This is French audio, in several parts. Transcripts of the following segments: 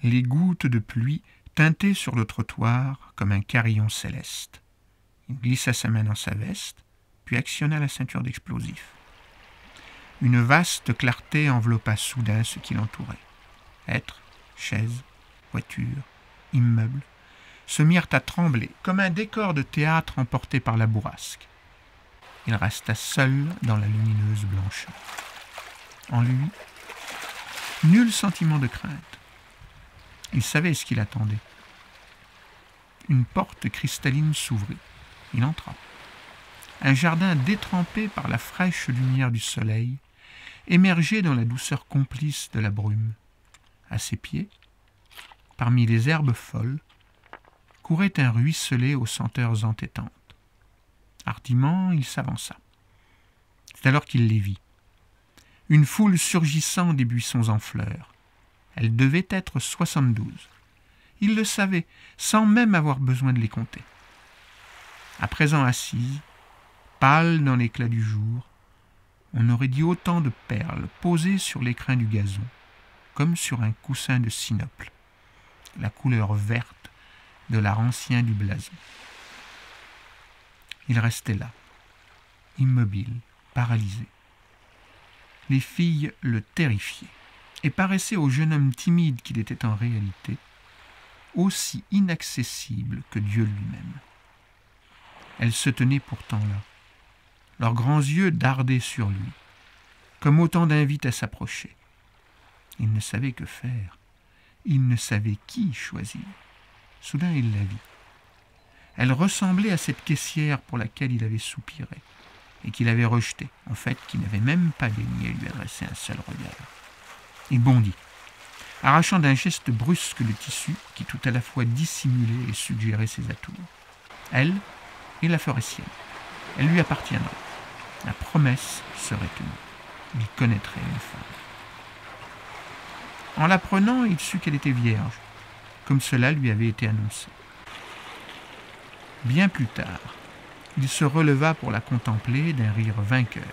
Les gouttes de pluie tintaient sur le trottoir comme un carillon céleste. Il glissa sa main dans sa veste, puis actionna la ceinture d'explosifs. Une vaste clarté enveloppa soudain ce qui l'entourait. Êtres, chaises, voitures, immeubles se mirent à trembler comme un décor de théâtre emporté par la bourrasque. Il resta seul dans la lumineuse blancheur. En lui, nul sentiment de crainte. Il savait ce qu'il attendait. Une porte cristalline s'ouvrit. Il entra. Un jardin détrempé par la fraîche lumière du soleil émergeait dans la douceur complice de la brume. À ses pieds, parmi les herbes folles, courait un ruisselet aux senteurs entêtantes. Hardiment, il s'avança. C'est alors qu'il les vit. Une foule surgissant des buissons en fleurs. Elle devait être 72. Il le savait, sans même avoir besoin de les compter. À présent assise, pâle dans l'éclat du jour, on aurait dit autant de perles posées sur l'écrin du gazon, comme sur un coussin de sinople, la couleur verte de l'art ancien du blason. Il restait là, immobile, paralysé. Les filles le terrifiaient et paraissaient au jeune homme timide qu'il était en réalité aussi inaccessible que Dieu lui-même. Elles se tenaient pourtant là. Leurs grands yeux dardaient sur lui, comme autant d'invites à s'approcher. Il ne savait que faire. Il ne savait qui choisir. Soudain, il la vit. Elle ressemblait à cette caissière pour laquelle il avait soupiré et qu'il avait rejetée, en fait, qui n'avait même pas daigné lui adresser un seul regard. Il bondit, arrachant d'un geste brusque le tissu qui tout à la fois dissimulait et suggérait ses atours. Elle, il la ferait sienne. Elle lui appartiendrait. La promesse serait tenue. Il connaîtrait une femme. En la prenant, il sut qu'elle était vierge, comme cela lui avait été annoncé. Bien plus tard, il se releva pour la contempler d'un rire vainqueur,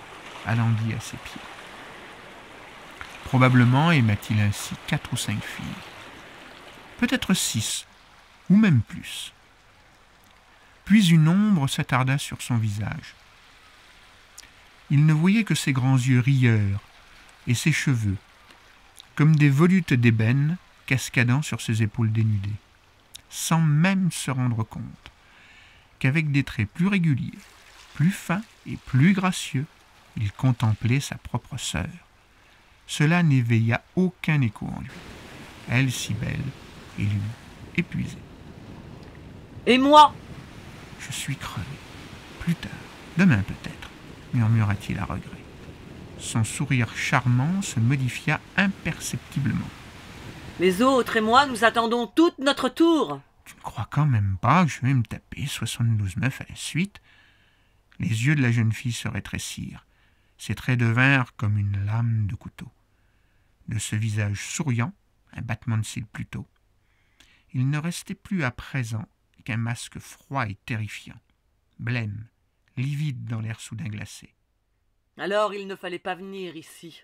alangui à ses pieds. Probablement aima-t-il ainsi 4 ou 5 filles, peut-être 6, ou même plus. Puis une ombre s'attarda sur son visage. Il ne voyait que ses grands yeux rieurs et ses cheveux, comme des volutes d'ébène cascadant sur ses épaules dénudées, sans même se rendre compte qu'avec des traits plus réguliers, plus fins et plus gracieux, il contemplait sa propre sœur. Cela n'éveilla aucun écho en lui. Elle si belle, et lui épuisé. « Et moi ?» ?»« Je suis crevé. Plus tard, demain peut-être, murmura-t-il à regret. Son sourire charmant se modifia imperceptiblement. « Les autres et moi, nous attendons toute notre tour. » « Tu ne crois quand même pas que je vais me taper 72 meufs à la suite ?» Les yeux de la jeune fille se rétrécirent. Ses traits devinrent comme une lame de couteau. De ce visage souriant, un battement de cils plus tôt, il ne restait plus à présent qu'un masque froid et terrifiant, blême, livide dans l'air soudain glacé. Alors il ne fallait pas venir ici.